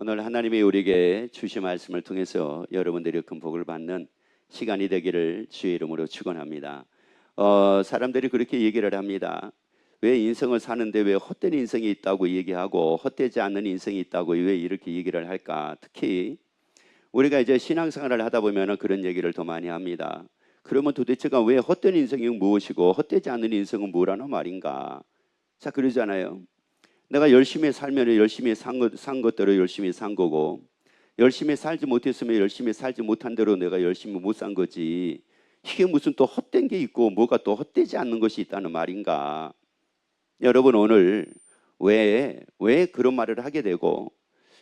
오늘 하나님이 우리에게 주신 말씀을 통해서 여러분들이 큰 복을 받는 시간이 되기를 주의 이름으로 축원합니다. 사람들이 그렇게 얘기를 합니다. 왜 인생을 사는데 왜 헛된 인생이 있다고 얘기하고 헛되지 않는 인생이 있다고 왜 이렇게 얘기를 할까? 특히 우리가 이제 신앙생활을 하다 보면 그런 얘기를 더 많이 합니다. 그러면 도대체가 왜 헛된 인생이 무엇이고 헛되지 않는 인생은 뭐라는 말인가? 자, 그러잖아요. 내가 열심히 살면 열심히 산 것대로 열심히 산 거고, 열심히 살지 못했으면 열심히 살지 못한 대로 내가 열심히 못 산 거지. 이게 무슨 또 헛된 게 있고 뭐가 또 헛되지 않는 것이 있다는 말인가? 여러분, 오늘 왜 그런 말을 하게 되고,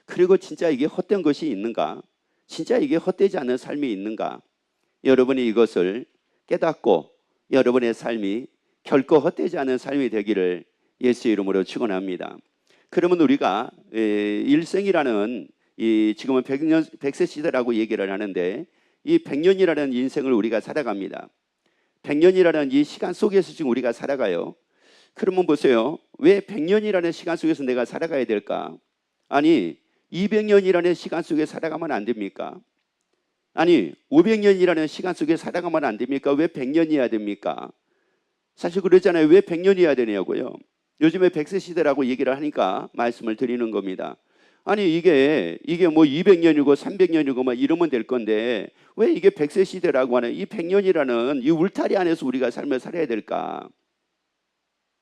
그리고 진짜 이게 헛된 것이 있는가? 진짜 이게 헛되지 않는 삶이 있는가? 여러분이 이것을 깨닫고 여러분의 삶이 결코 헛되지 않은 삶이 되기를 예수 이름으로 축원합니다. 그러면 우리가 일생이라는 지금은 100세 시대라고 얘기를 하는데, 이 100년이라는 인생을 우리가 살아갑니다. 100년이라는 이 시간 속에서 지금 우리가 살아가요. 그러면 보세요. 왜 100년이라는 시간 속에서 내가 살아가야 될까? 아니 200년이라는 시간 속에 살아가면 안 됩니까? 아니 500년이라는 시간 속에 살아가면 안 됩니까? 왜 100년이어야 됩니까? 사실 그러잖아요. 왜 100년이어야 되냐고요. 요즘에 100세 시대라고 얘기를 하니까 말씀을 드리는 겁니다. 아니 이게 뭐 200년이고 300년이고 막 이러면 될 건데 왜 이게 100세 시대라고 하는 이 100년이라는 이 울타리 안에서 우리가 삶을 살아야 될까?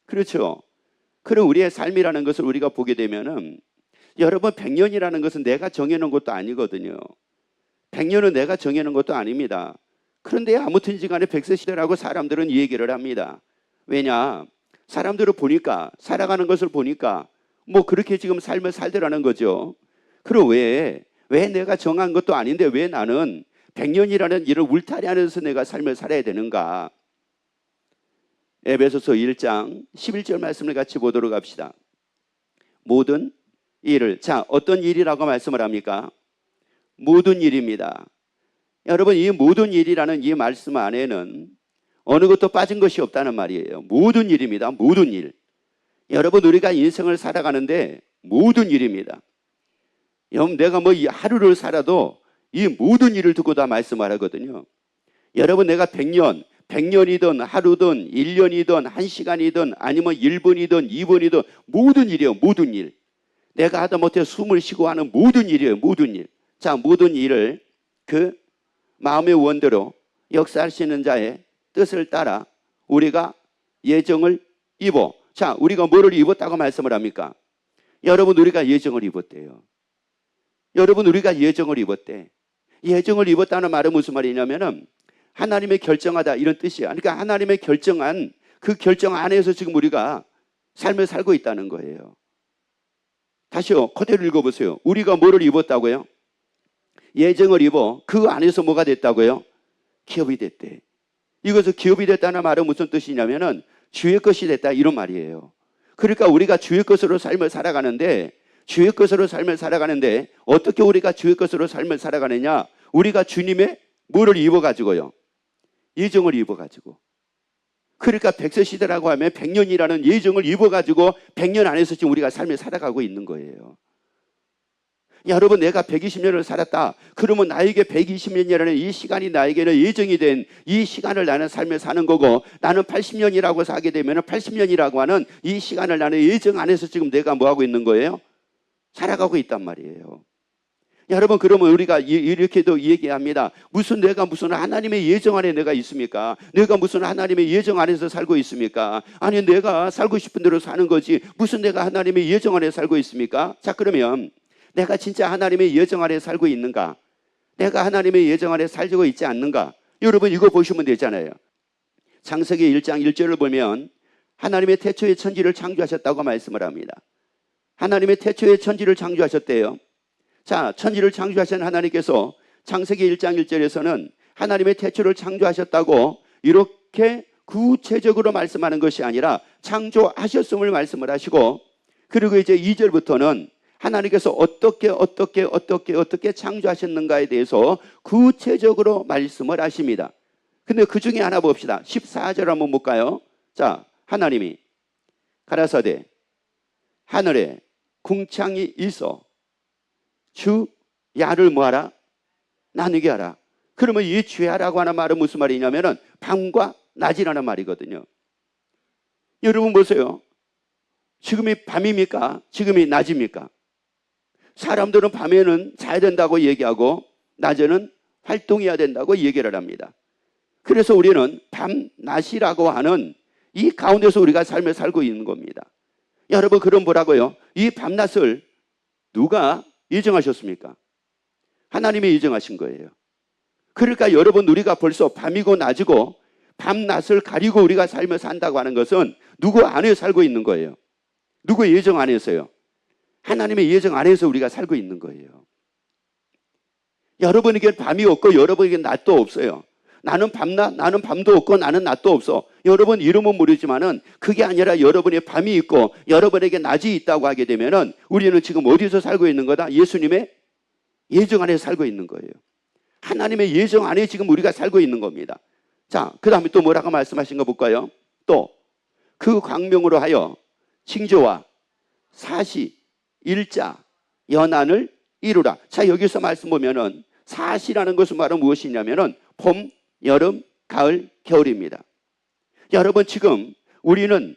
그렇죠. 그럼 우리의 삶이라는 것을 우리가 보게 되면은, 여러분 100년이라는 것은 내가 정해놓은 것도 아니거든요. 100년은 내가 정해놓은 것도 아닙니다. 그런데 아무튼지 간에 100세 시대라고 사람들은 이 얘기를 합니다. 왜냐? 사람들을 보니까, 살아가는 것을 보니까 뭐 그렇게 지금 삶을 살더라는 거죠. 그럼 왜 내가 정한 것도 아닌데 왜 나는 100년이라는 이런 울타리 안에서 내가 삶을 살아야 되는가? 에베소서 1장 11절 말씀을 같이 보도록 합시다. 모든 일을, 자, 어떤 일이라고 말씀을 합니까? 모든 일입니다. 여러분, 이 모든 일이라는 이 말씀 안에는 어느 것도 빠진 것이 없다는 말이에요. 모든 일입니다. 모든 일. 여러분, 우리가 인생을 살아가는데 모든 일입니다. 여러분, 내가 뭐 이 하루를 살아도 이 모든 일을 두고 다 말씀을 하거든요. 여러분, 내가 100년이든 하루든 1년이든 1시간이든 아니면 1분이든 2분이든 모든 일이에요. 모든 일. 내가 하다못해 숨을 쉬고 하는 모든 일이에요. 모든 일. 자, 모든 일을 그 마음의 원대로 역사하시는 자의 뜻을 따라 우리가 예정을 입어. 자, 우리가 뭐를 입었다고 말씀을 합니까? 여러분, 우리가 예정을 입었대요. 여러분, 우리가 예정을 입었대. 예정을 입었다는 말은 무슨 말이냐면은 하나님의 결정하다 이런 뜻이야. 그러니까 하나님의 결정한 그 결정 안에서 지금 우리가 삶을 살고 있다는 거예요. 다시요, 그대로 읽어보세요. 우리가 뭐를 입었다고요? 예정을 입어. 그 안에서 뭐가 됐다고요? 기업이 됐대. 이것을 기업이 됐다는 말은 무슨 뜻이냐면은 주의 것이 됐다 이런 말이에요. 그러니까 우리가 주의 것으로 삶을 살아가는데, 주의 것으로 삶을 살아가는데 어떻게 우리가 주의 것으로 삶을 살아가느냐? 우리가 주님의 뭐를 입어가지고요? 예정을 입어가지고. 그러니까 100세 시대라고 하면 100년이라는 예정을 입어가지고 100년 안에서 지금 우리가 삶을 살아가고 있는 거예요. 여러분, 내가 120년을 살았다. 그러면 나에게 120년이라는 이 시간이 나에게는 예정이 된 이 시간을 나는 삶을 사는 거고, 나는 80년이라고 사게 되면 80년이라고 하는 이 시간을 나는 예정 안에서 지금 내가 뭐하고 있는 거예요? 살아가고 있단 말이에요. 여러분, 그러면 우리가 이렇게도 얘기합니다. 내가 무슨 하나님의 예정 안에 내가 있습니까? 내가 무슨 하나님의 예정 안에서 살고 있습니까? 아니, 내가 살고 싶은 대로 사는 거지 무슨 내가 하나님의 예정 안에 살고 있습니까? 자, 그러면 내가 진짜 하나님의 예정 안에 살고 있는가? 내가 하나님의 예정 안에 살고 있지 않는가? 여러분, 이거 보시면 되잖아요. 창세기 1장 1절을 보면 하나님의 태초의 천지를 창조하셨다고 말씀을 합니다. 하나님의 태초의 천지를 창조하셨대요. 자, 천지를 창조하신 하나님께서 창세기 1장 1절에서는 하나님의 태초를 창조하셨다고 이렇게 구체적으로 말씀하는 것이 아니라 창조하셨음을 말씀을 하시고, 그리고 이제 2절부터는 하나님께서 어떻게 창조하셨는가에 대해서 구체적으로 말씀을 하십니다. 근데 그 중에 하나 봅시다. 14절 한번 볼까요? 자, 하나님이 가라사대 하늘에 궁창이 있어 주 야를 뭐하라? 나누게 하라. 그러면 이 주야라고 하는 말은 무슨 말이냐면은 밤과 낮이라는 말이거든요. 여러분 보세요. 지금이 밤입니까? 지금이 낮입니까? 사람들은 밤에는 자야 된다고 얘기하고 낮에는 활동해야 된다고 얘기를 합니다. 그래서 우리는 밤, 낮이라고 하는 이 가운데서 우리가 삶을 살고 있는 겁니다. 여러분, 그럼 뭐라고요? 이 밤낮을 누가 예정하셨습니까? 하나님이 예정하신 거예요. 그러니까 여러분, 우리가 벌써 밤이고 낮이고 밤낮을 가리고 우리가 삶을 산다고 하는 것은 누구 안에 살고 있는 거예요? 누구 예정 안에서요? 하나님의 예정 안에서 우리가 살고 있는 거예요. 여러분에게 밤이 없고 여러분에게 낮도 없어요. 나는 밤낮, 나는 밤도 없고 나는 낮도 없어. 여러분 이름은 모르지만은 그게 아니라 여러분의 밤이 있고 여러분에게 낮이 있다고 하게 되면은 우리는 지금 어디서 살고 있는 거다? 예수님의 예정 안에 살고 있는 거예요. 하나님의 예정 안에 지금 우리가 살고 있는 겁니다. 자, 그 다음에 또 뭐라고 말씀하신 거 볼까요? 또 그 광명으로 하여 징조와 사시, 일자, 연한을 이루라. 자, 여기서 말씀 보면은 사시라는 것은 바로 무엇이냐면은 봄, 여름, 가을, 겨울입니다. 여러분, 지금 우리는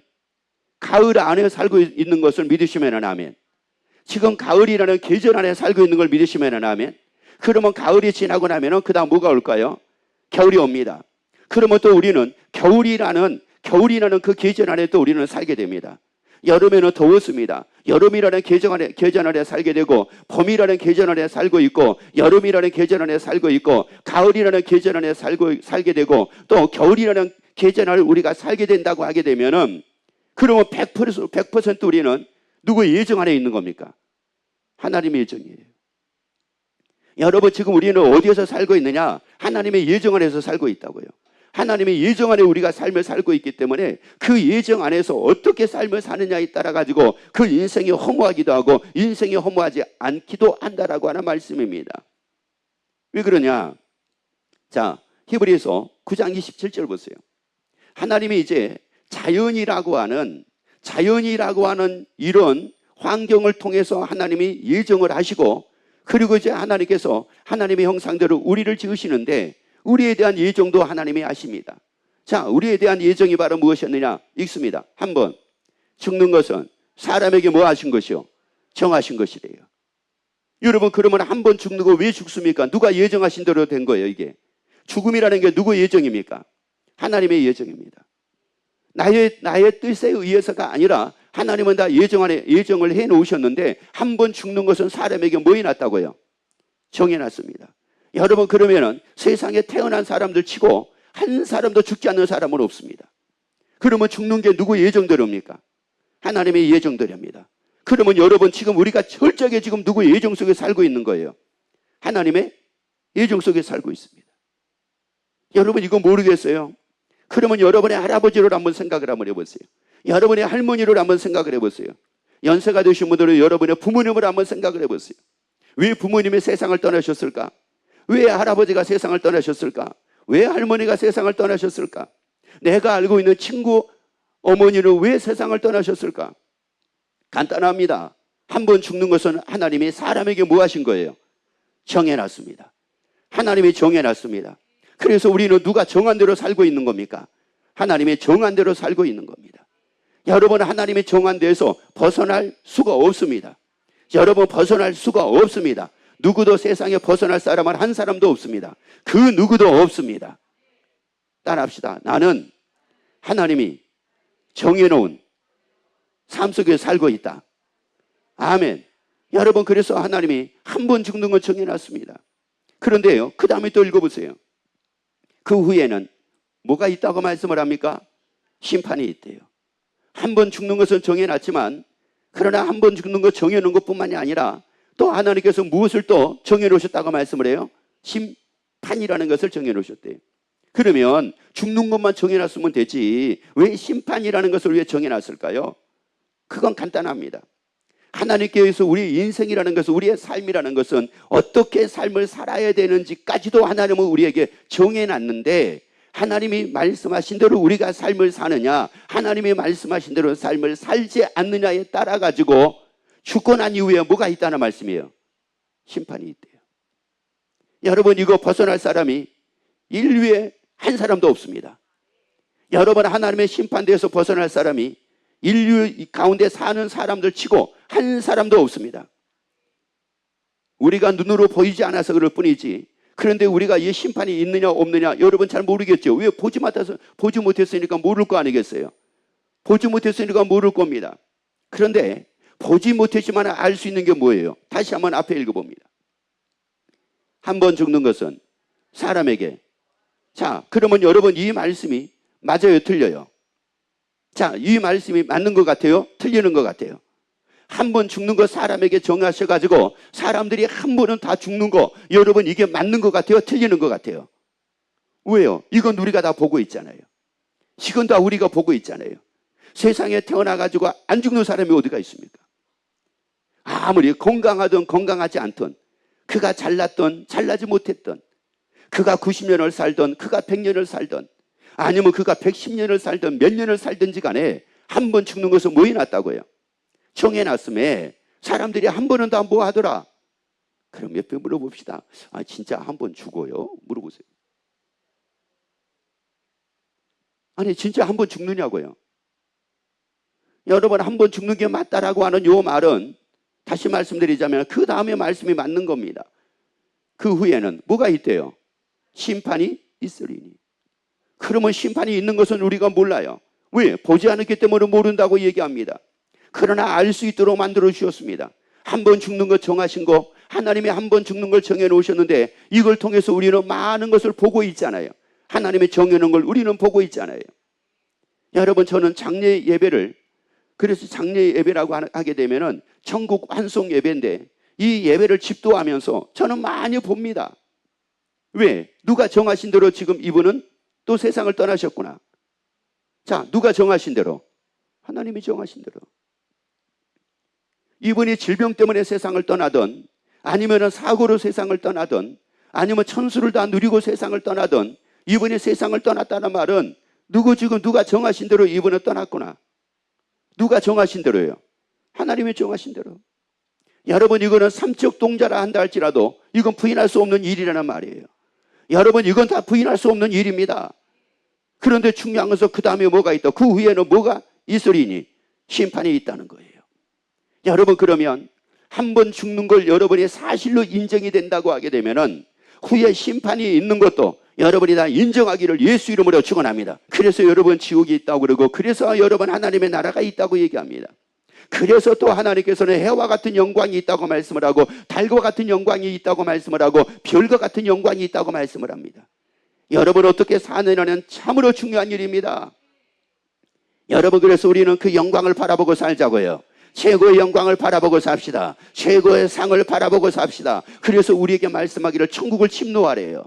가을 안에 살고 있는 것을 믿으시면 아멘. 지금 가을이라는 계절 안에 살고 있는 걸 믿으시면 아멘. 그러면 가을이 지나고 나면은 그 다음 뭐가 올까요? 겨울이 옵니다. 그러면 또 우리는 겨울이라는 그 계절 안에 또 우리는 살게 됩니다. 여름에는 더웠습니다. 여름이라는 계절 안에 살게 되고 봄이라는 계절 안에 살고 있고 여름이라는 계절 안에 살고 있고 가을이라는 계절 안에 살게 되고 또 겨울이라는 계절 안에 우리가 살게 된다고 하게 되면은 그러면 100% 우리는 누구의 예정 안에 있는 겁니까? 하나님의 예정이에요. 여러분, 지금 우리는 어디에서 살고 있느냐? 하나님의 예정 안에서 살고 있다고요. 하나님의 예정 안에 우리가 삶을 살고 있기 때문에 그 예정 안에서 어떻게 삶을 사느냐에 따라 가지고 그 인생이 허무하기도 하고 인생이 허무하지 않기도 한다라고 하는 말씀입니다. 왜 그러냐? 자, 히브리서 9장 27절 보세요. 하나님이 이제 자연이라고 하는 이런 환경을 통해서 하나님이 예정을 하시고 그리고 이제 하나님께서 하나님의 형상대로 우리를 지으시는데 우리에 대한 예정도 하나님이 아십니다. 자, 우리에 대한 예정이 바로 무엇이었느냐? 읽습니다. 한번 죽는 것은 사람에게 뭐 하신 것이요? 정하신 것이래요. 여러분, 그러면 한 번 죽는 거 왜 죽습니까? 누가 예정하신 대로 된 거예요. 이게 죽음이라는 게 누구의 예정입니까? 하나님의 예정입니다. 나의 뜻에 의해서가 아니라 하나님은 다 예정을 해 놓으셨는데 한 번 죽는 것은 사람에게 뭐 해놨다고요? 정해놨습니다. 여러분, 그러면은 세상에 태어난 사람들 치고 한 사람도 죽지 않는 사람은 없습니다. 그러면 죽는 게 누구의 예정대로입니까? 하나님의 예정대로입니다. 그러면 여러분, 지금 우리가 철저하게 지금 누구의 예정 속에 살고 있는 거예요? 하나님의 예정 속에 살고 있습니다. 여러분, 이거 모르겠어요? 그러면 여러분의 할아버지를 한번 생각을 한번 해보세요. 여러분의 할머니를 한번 생각을 해보세요. 연세가 되신 분들은 여러분의 부모님을 한번 생각을 해보세요. 왜 부모님이 세상을 떠나셨을까? 왜 할아버지가 세상을 떠나셨을까? 왜 할머니가 세상을 떠나셨을까? 내가 알고 있는 친구 어머니는 왜 세상을 떠나셨을까? 간단합니다. 한 번 죽는 것은 하나님이 사람에게 뭐 하신 거예요? 정해놨습니다. 하나님이 정해놨습니다. 그래서 우리는 누가 정한 대로 살고 있는 겁니까? 하나님의 정한 대로 살고 있는 겁니다. 여러분, 하나님의 정한 데에서 벗어날 수가 없습니다. 여러분, 벗어날 수가 없습니다. 누구도 세상에 벗어날 사람은 한 사람도 없습니다. 그 누구도 없습니다. 따라합시다. 나는 하나님이 정해놓은 삶 속에 살고 있다. 아멘. 여러분, 그래서 하나님이 한 번 죽는 걸 정해놨습니다. 그런데요, 그 다음에 또 읽어보세요. 그 후에는 뭐가 있다고 말씀을 합니까? 심판이 있대요. 한 번 죽는 것은 정해놨지만 그러나 한 번 죽는 것 정해놓은 것뿐만이 아니라 또 하나님께서 무엇을 또 정해놓으셨다고 말씀을 해요? 심판이라는 것을 정해놓으셨대요. 그러면 죽는 것만 정해놨으면 되지 왜 심판이라는 것을 왜 정해놨을까요? 그건 간단합니다. 하나님께서 우리의 인생이라는 것은, 우리의 삶이라는 것은 어떻게 삶을 살아야 되는지까지도 하나님은 우리에게 정해놨는데 하나님이 말씀하신 대로 우리가 삶을 사느냐, 하나님이 말씀하신 대로 삶을 살지 않느냐에 따라 가지고 죽고 난 이후에 뭐가 있다는 말씀이에요? 심판이 있대요. 여러분, 이거 벗어날 사람이 인류에 한 사람도 없습니다. 여러분, 하나님의 심판대에서 벗어날 사람이 인류 가운데 사는 사람들 치고 한 사람도 없습니다. 우리가 눈으로 보이지 않아서 그럴 뿐이지, 그런데 우리가 이 심판이 있느냐 없느냐 여러분 잘 모르겠죠. 왜? 보지 못했으니까 모를 거 아니겠어요. 보지 못했으니까 모를 겁니다. 그런데 보지 못했지만 알 수 있는 게 뭐예요? 다시 한번 앞에 읽어봅니다. 한 번 죽는 것은 사람에게. 자, 그러면 여러분, 이 말씀이 맞아요, 틀려요? 자, 이 말씀이 맞는 것 같아요, 틀리는 것 같아요? 한 번 죽는 거 사람에게 정하셔가지고 사람들이 한 번은 다 죽는 거, 여러분, 이게 맞는 것 같아요, 틀리는 것 같아요? 왜요? 이건 우리가 다 보고 있잖아요. 이건 다 우리가 보고 있잖아요. 세상에 태어나가지고 안 죽는 사람이 어디가 있습니까? 아무리 건강하든 건강하지 않든, 그가 잘났든 잘나지 못했든, 그가 90년을 살든 그가 100년을 살든, 아니면 그가 110년을 살든 몇 년을 살든지 간에 한 번 죽는 것은 뭐 해놨다고요? 정해놨음에 사람들이 한 번은 다 뭐 하더라? 그럼 옆에 물어봅시다. 아, 진짜 한 번 죽어요? 물어보세요. 아니, 진짜 한 번 죽느냐고요? 여러분, 한 번 죽는 게 맞다라고 하는 요 말은, 다시 말씀드리자면 그 다음에 말씀이 맞는 겁니다. 그 후에는 뭐가 있대요? 심판이 있으리니. 그러면 심판이 있는 것은 우리가 몰라요. 왜? 보지 않았기 때문에 모른다고 얘기합니다. 그러나 알 수 있도록 만들어 주셨습니다. 한 번 죽는 것 정하신 거, 하나님이 한 번 죽는 걸 정해 놓으셨는데, 이걸 통해서 우리는 많은 것을 보고 있잖아요. 하나님이 정해 놓은 걸 우리는 보고 있잖아요. 여러분, 저는 장례 예배를, 그래서 장례 예배라고 하게 되면은 천국 환송 예배인데, 이 예배를 집도하면서 저는 많이 봅니다. 왜? 누가 정하신 대로 지금 이분은 또 세상을 떠나셨구나. 자, 누가 정하신 대로? 하나님이 정하신 대로. 이분이 질병 때문에 세상을 떠나든, 아니면 사고로 세상을 떠나든, 아니면 천수를 다 누리고 세상을 떠나든, 이분이 세상을 떠났다는 말은 누가 정하신 대로 이분은 떠났구나. 누가 정하신 대로예요? 하나님이 정하신 대로. 여러분, 이거는 삼척 동자라 한다 할지라도 이건 부인할 수 없는 일이라는 말이에요. 여러분, 이건 다 부인할 수 없는 일입니다. 그런데 중요한 것은 그 다음에 뭐가 있다? 그 후에는 뭐가 있으리니? 심판이 있다는 거예요. 여러분, 그러면 한 번 죽는 걸 여러분이 사실로 인정이 된다고 하게 되면은 후에 심판이 있는 것도 여러분이 다 인정하기를 예수 이름으로 축원합니다. 그래서 여러분 지옥이 있다고 그러고, 그래서 여러분 하나님의 나라가 있다고 얘기합니다. 그래서 또 하나님께서는 해와 같은 영광이 있다고 말씀을 하고, 달과 같은 영광이 있다고 말씀을 하고, 별과 같은 영광이 있다고 말씀을 합니다. 여러분, 어떻게 사느냐는 참으로 중요한 일입니다. 여러분, 그래서 우리는 그 영광을 바라보고 살자고요. 최고의 영광을 바라보고 삽시다. 최고의 상을 바라보고 삽시다. 그래서 우리에게 말씀하기를 천국을 침노하래요.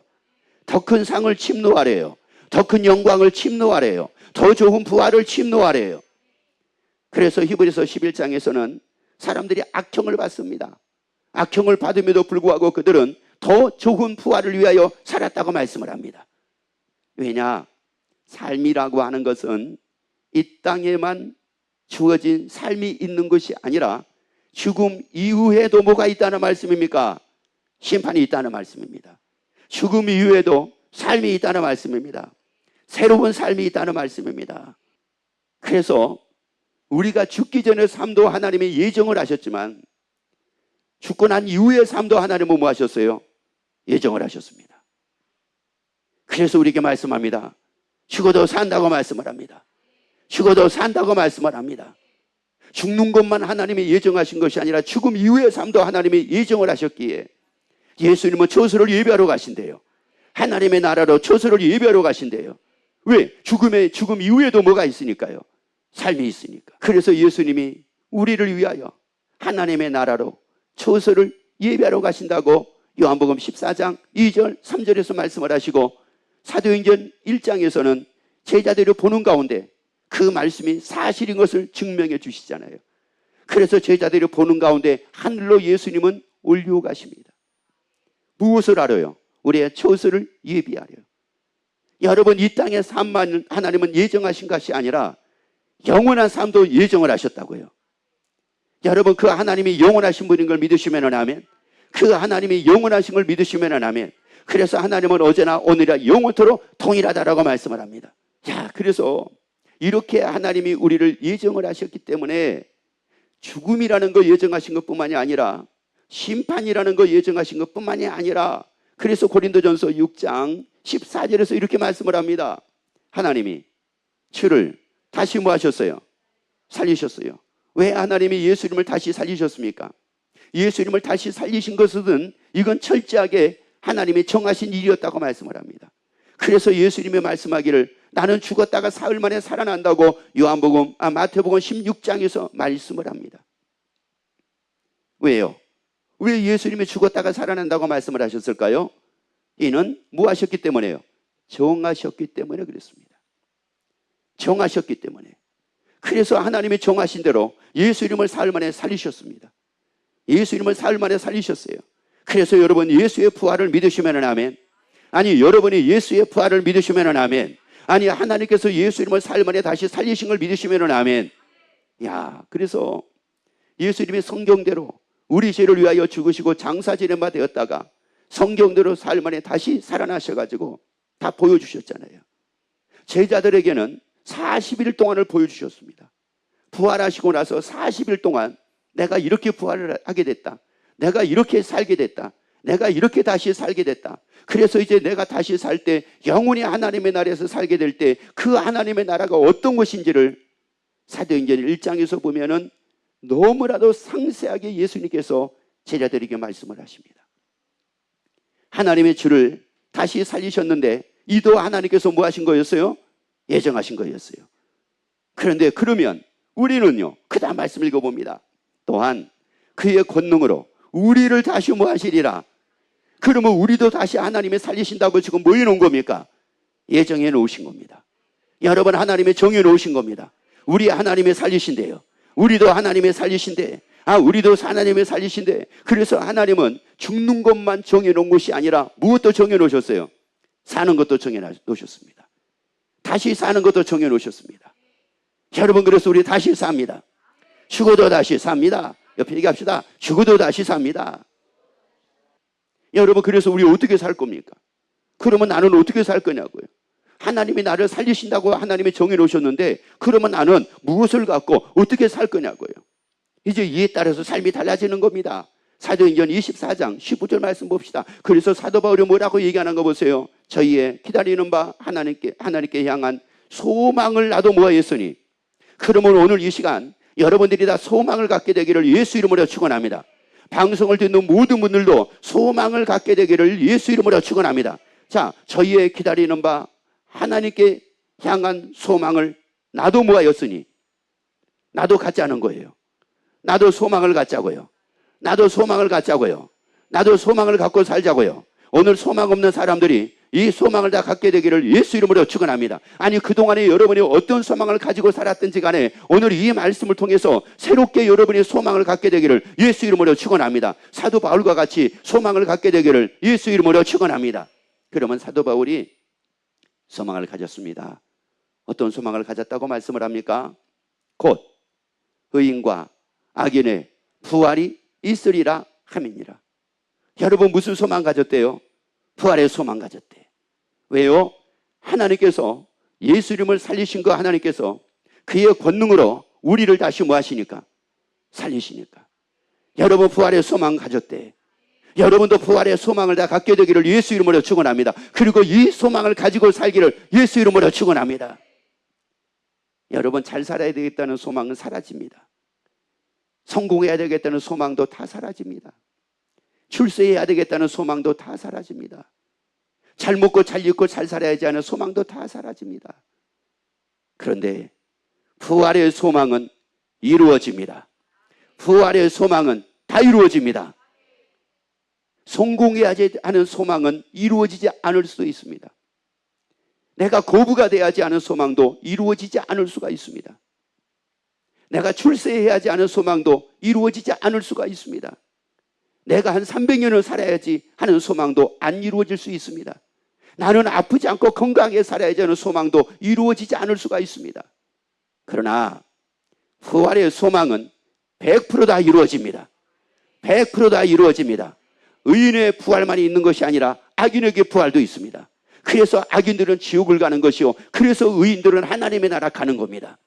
더 큰 상을 침노하래요. 더 큰 영광을 침노하래요. 더 좋은 부활을 침노하래요. 그래서 히브리서 11장에서는 사람들이 악형을 받습니다. 악형을 받음에도 불구하고 그들은 더 좋은 부활을 위하여 살았다고 말씀을 합니다. 왜냐? 삶이라고 하는 것은 이 땅에만 주어진 삶이 있는 것이 아니라 죽음 이후에도 뭐가 있다는 말씀입니까? 심판이 있다는 말씀입니다. 죽음 이후에도 삶이 있다는 말씀입니다. 새로운 삶이 있다는 말씀입니다. 그래서 우리가 죽기 전의 삶도 하나님이 예정을 하셨지만, 죽고 난 이후의 삶도 하나님은 뭐 하셨어요? 예정을 하셨습니다. 그래서 우리에게 말씀합니다. 죽어도 산다고 말씀을 합니다. 죽어도 산다고 말씀을 합니다. 죽는 것만 하나님이 예정하신 것이 아니라 죽음 이후의 삶도 하나님이 예정을 하셨기에 예수님은 처소를 예배하러 가신대요. 하나님의 나라로 처소를 예배하러 가신대요. 왜? 죽음 이후에도 뭐가 있으니까요? 삶이 있으니까. 그래서 예수님이 우리를 위하여 하나님의 나라로 처소를 예배하러 가신다고 요한복음 14장 2절 3절에서 말씀을 하시고, 사도행전 1장에서는 제자들을 보는 가운데 그 말씀이 사실인 것을 증명해 주시잖아요. 그래서 제자들이 보는 가운데 하늘로 예수님은 올려가십니다. 무엇을 하러요? 우리의 처소를 예비하려. 여러분, 이 땅의 삶만 하나님은 예정하신 것이 아니라 영원한 삶도 예정을 하셨다고요. 여러분, 그 하나님이 영원하신 분인 걸 믿으시면 아멘. 그 하나님이 영원하신 걸 믿으시면 아멘. 그래서 하나님은 어제나 오늘이나 영원토록 동일하다라고 말씀을 합니다. 자, 그래서 이렇게 하나님이 우리를 예정을 하셨기 때문에 죽음이라는 거 예정하신 것뿐만이 아니라 심판이라는 거 예정하신 것뿐만이 아니라, 그래서 고린도전서 6장 14절에서 이렇게 말씀을 합니다. 하나님이 주를 다시 뭐 하셨어요? 살리셨어요. 왜 하나님이 예수님을 다시 살리셨습니까? 예수님을 다시 살리신 것은 이건 철저하게 하나님이 정하신 일이었다고 말씀을 합니다. 그래서 예수님이 말씀하기를 나는 죽었다가 사흘 만에 살아난다고 마태복음 16장에서 말씀을 합니다. 왜요? 왜 예수님이 죽었다가 살아난다고 말씀을 하셨을까요? 이는 뭐 하셨기 때문에요? 정하셨기 때문에 그랬습니다. 정하셨기 때문에. 그래서 하나님이 정하신 대로 예수님을 사흘 만에 살리셨습니다. 예수님을 사흘 만에 살리셨어요. 그래서 여러분 예수의 부활을 믿으시면 아멘. 아니, 여러분이 예수의 부활을 믿으시면 아멘. 아니, 하나님께서 예수님을 사흘 만에 다시 살리신 걸 믿으시면 아멘. 야, 그래서 예수님이 성경대로 우리 죄를 위하여 죽으시고 장사 지낸 바 되었다가 성경대로 사흘 만에 다시 살아나셔가지고 다 보여주셨잖아요. 제자들에게는 40일 동안을 보여주셨습니다. 부활하시고 나서 40일 동안 내가 이렇게 부활을 하게 됐다. 내가 이렇게 살게 됐다. 내가 이렇게 다시 살게 됐다. 그래서 이제 내가 다시 살 때 영원히 하나님의 나라에서 살게 될 때 그 하나님의 나라가 어떤 것인지를 사도행전 1장에서 보면은 너무나도 상세하게 예수님께서 제자들에게 말씀을 하십니다. 하나님의 주를 다시 살리셨는데 이도 하나님께서 뭐 하신 거였어요? 예정하신 거였어요. 그런데 그러면 우리는요, 그 다음 말씀 읽어봅니다. 또한 그의 권능으로 우리를 다시 뭐 하시리라. 그러면 우리도 다시 하나님이 살리신다고 지금 뭐 해놓은 겁니까? 예정해 놓으신 겁니다. 여러분, 하나님의 정해 놓으신 겁니다. 우리 하나님이 살리신대요. 우리도 하나님이 살리신대. 우리도 하나님이 살리신대. 그래서 하나님은 죽는 것만 정해 놓은 것이 아니라 무엇도 정해 놓으셨어요? 사는 것도 정해 놓으셨습니다. 다시 사는 것도 정해 놓으셨습니다. 여러분, 그래서 우리 다시 삽니다. 죽어도 다시 삽니다. 옆에 얘기합시다. 죽어도 다시 삽니다. 여러분, 그래서 우리 어떻게 살 겁니까? 그러면 나는 어떻게 살 거냐고요. 하나님이 나를 살리신다고 하나님이 정해 놓으셨는데 그러면 나는 무엇을 갖고 어떻게 살 거냐고요. 이제 이에 따라서 삶이 달라지는 겁니다. 사도행전 24장 15절 말씀 봅시다. 그래서 사도 바울이 뭐라고 얘기하는 거 보세요. 저희의 기다리는 바 하나님께 향한 소망을 나도 모아했으니. 그러면 오늘 이 시간 여러분들이 다 소망을 갖게 되기를 예수 이름으로 축원합니다. 방송을 듣는 모든 분들도 소망을 갖게 되기를 예수 이름으로 축원합니다. 자, 저희의 기다리는 바 하나님께 향한 소망을 나도 모아였으니. 나도 갖자는 거예요. 나도 소망을 갖자고요. 나도 소망을 갖자고요. 나도 소망을 갖고 살자고요. 오늘 소망 없는 사람들이 이 소망을 다 갖게 되기를 예수 이름으로 축원합니다. 아니, 그동안에 여러분이 어떤 소망을 가지고 살았든지 간에 오늘 이 말씀을 통해서 새롭게 여러분이 소망을 갖게 되기를 예수 이름으로 축원합니다. 사도 바울과 같이 소망을 갖게 되기를 예수 이름으로 축원합니다. 그러면 사도 바울이 소망을 가졌습니다. 어떤 소망을 가졌다고 말씀을 합니까? 곧 의인과 악인의 부활이 있으리라 함이니라. 여러분, 무슨 소망 가졌대요? 부활의 소망 가졌대. 왜요? 하나님께서 예수 이름을 살리신 거, 하나님께서 그의 권능으로 우리를 다시 뭐 하시니까? 살리시니까. 여러분, 부활의 소망 가졌대. 여러분도 부활의 소망을 다 갖게 되기를 예수 이름으로 축원합니다. 그리고 이 소망을 가지고 살기를 예수 이름으로 축원합니다. 여러분, 잘 살아야 되겠다는 소망은 사라집니다. 성공해야 되겠다는 소망도 다 사라집니다. 출세해야 되겠다는 소망도 다 사라집니다. 잘 먹고 잘 입고 잘 살아야지 하는 소망도 다 사라집니다. 그런데 부활의 소망은 이루어집니다. 부활의 소망은 다 이루어집니다. 성공해야 하는 소망은 이루어지지 않을 수도 있습니다. 내가 거부가 돼야지 하는 소망도 이루어지지 않을 수가 있습니다. 내가 출세해야지 하는 소망도 이루어지지 않을 수가 있습니다. 내가 한 300년을 살아야지 하는 소망도 안 이루어질 수 있습니다. 나는 아프지 않고 건강하게 살아야지 하는 소망도 이루어지지 않을 수가 있습니다. 그러나 부활의 소망은 100% 다 이루어집니다. 100% 다 이루어집니다. 의인의 부활만이 있는 것이 아니라 악인에게 부활도 있습니다. 그래서 악인들은 지옥을 가는 것이요, 그래서 의인들은 하나님의 나라 가는 겁니다.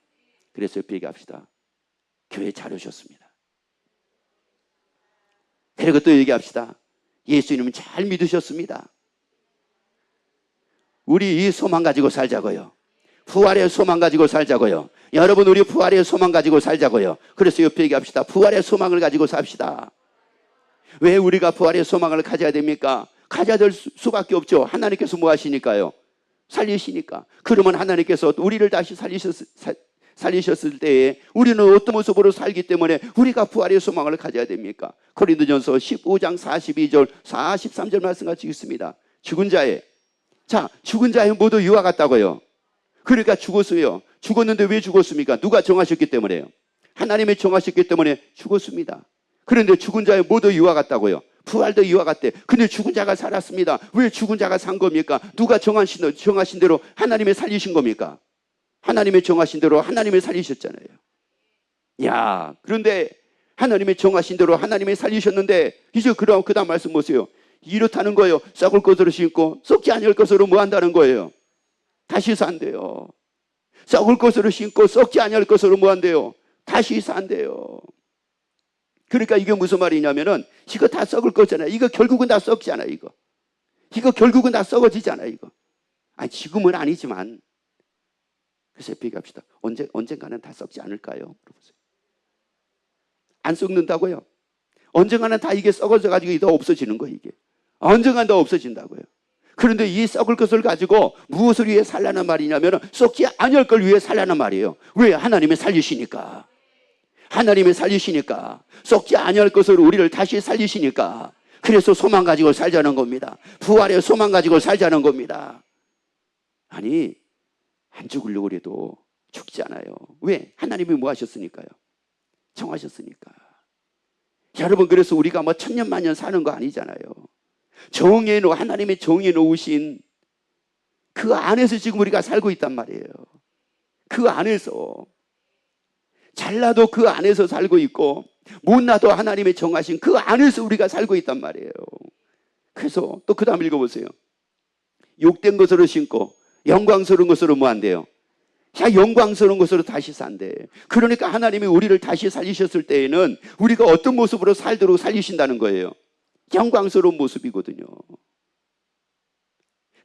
그래서 옆에 얘기합시다. 교회 잘 오셨습니다. 그리고 또 얘기합시다. 예수님은 잘 믿으셨습니다. 우리 이 소망 가지고 살자고요. 부활의 소망 가지고 살자고요. 여러분, 우리 부활의 소망 가지고 살자고요. 그래서 옆에 얘기합시다. 부활의 소망을 가지고 삽시다. 왜 우리가 부활의 소망을 가져야 됩니까? 가져야 될 수밖에 없죠. 하나님께서 뭐 하시니까요? 살리시니까. 그러면 하나님께서 우리를 다시 살리셨을 때에 우리는 어떤 모습으로 살기 때문에 우리가 부활의 소망을 가져야 됩니까? 고린도전서 15장 42절 43절 말씀 같이 있습니다. 죽은 자의 모두 이와 같다고요. 그러니까 죽었어요. 죽었는데 왜 죽었습니까? 누가 정하셨기 때문에요. 하나님이 정하셨기 때문에 죽었습니다. 그런데 죽은 자의 모두 이와 같다고요. 부활도 이와 같대. 근데 죽은 자가 살았습니다. 왜 죽은 자가 산 겁니까? 누가 정하신 대로 하나님이 살리신 겁니까? 하나님의 정하신 대로 하나님이 살리셨잖아요. 그런데 하나님의 정하신 대로 하나님이 살리셨는데 이제 그 다음 말씀 보세요. 이렇다는 거예요. 썩을 것으로 심고 썩지 않을 것으로 뭐 한다는 거예요? 다시 산대요. 썩을 것으로 심고 썩지 않을 것으로 뭐 한대요? 다시 산대요. 그러니까 이게 무슨 말이냐면은 이거 다 썩을 거잖아요. 이거 결국은 다 썩잖아요. 이거 결국은 다 썩어지잖아요. 이거. 지금은 아니지만. 그래서 얘기합시다. 언젠가는 다 썩지 않을까요? 물어보세요. 안 썩는다고요? 언젠가는 다 이게 썩어져 가지고 더 없어지는 거예요. 이게 언젠가는 더 없어진다고요. 그런데 이 썩을 것을 가지고 무엇을 위해 살라는 말이냐면 썩지 않을 걸 위해 살라는 말이에요. 왜? 하나님이 살리시니까. 하나님이 살리시니까. 썩지 않을 것으로 우리를 다시 살리시니까. 그래서 소망 가지고 살자는 겁니다. 부활의 소망 가지고 살자는 겁니다. 아니, 안 죽으려고 해도 죽지 않아요. 왜? 하나님이 뭐 하셨으니까요. 정하셨으니까. 여러분, 그래서 우리가 뭐 천년만년 사는 거 아니잖아요. 하나님의 정해 놓으신 그 안에서 지금 우리가 살고 있단 말이에요. 그 안에서. 잘나도 그 안에서 살고 있고 못나도 하나님의 정하신 그 안에서 우리가 살고 있단 말이에요. 그래서 또 그 다음 읽어보세요. 욕된 것으로 심고 영광스러운 것으로 뭐 한대요? 영광스러운 것으로 다시 산대. 그러니까 하나님이 우리를 다시 살리셨을 때에는 우리가 어떤 모습으로 살도록 살리신다는 거예요. 영광스러운 모습이거든요.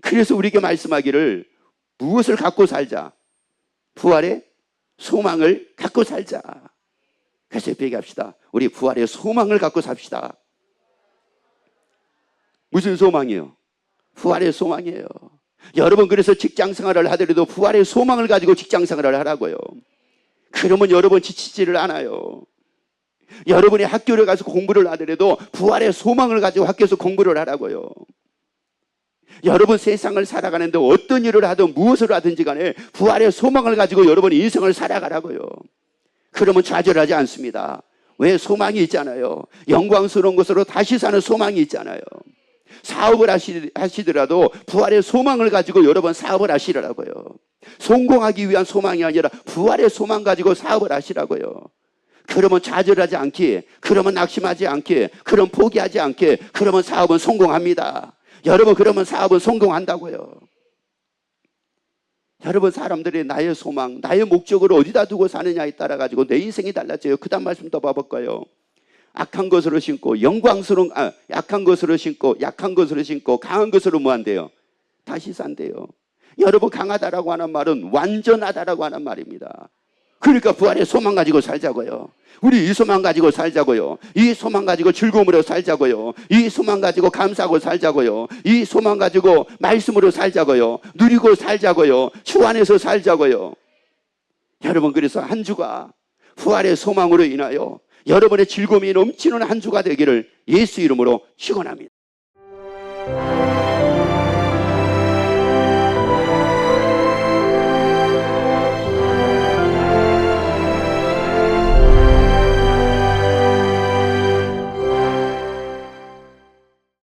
그래서 우리에게 말씀하기를 무엇을 갖고 살자? 부활의 소망을 갖고 살자. 그래서 얘기합시다. 우리 부활의 소망을 갖고 삽시다. 무슨 소망이요? 부활의 소망이에요. 여러분, 그래서 직장 생활을 하더라도 부활의 소망을 가지고 직장 생활을 하라고요. 그러면 여러분 지치지를 않아요. 여러분이 학교를 가서 공부를 하더라도 부활의 소망을 가지고 학교에서 공부를 하라고요. 여러분 세상을 살아가는데 어떤 일을 하든 무엇을 하든지 간에 부활의 소망을 가지고 여러분 인생을 살아가라고요. 그러면 좌절하지 않습니다. 왜? 소망이 있잖아요. 영광스러운 것으로 다시 사는 소망이 있잖아요. 사업을 하시더라도 부활의 소망을 가지고 여러분 사업을 하시라고요. 성공하기 위한 소망이 아니라 부활의 소망 가지고 사업을 하시라고요. 그러면 좌절하지 않기에, 그러면 낙심하지 않기에, 그러면 포기하지 않기에, 그러면 사업은 성공합니다. 여러분, 그러면 사업은 성공한다고요. 여러분, 사람들이 나의 소망, 나의 목적을 어디다 두고 사느냐에 따라 가지고 내 인생이 달라져요. 그 다음 말씀 더 봐볼까요? 악한 것으로 심고 약한 것으로 심고 약한 것으로 심고 강한 것으로 뭐 한대요? 다시 산대요. 여러분, 강하다라고 하는 말은 완전하다라고 하는 말입니다. 그러니까 부활의 소망 가지고 살자고요. 우리 이 소망 가지고 살자고요. 이 소망 가지고 즐거움으로 살자고요. 이 소망 가지고 감사하고 살자고요. 이 소망 가지고 말씀으로 살자고요. 누리고 살자고요. 주 안에서 살자고요. 여러분, 그래서 한 주가 부활의 소망으로 인하여 여러분의 즐거움이 넘치는 한 주가 되기를 예수 이름으로 축원합니다.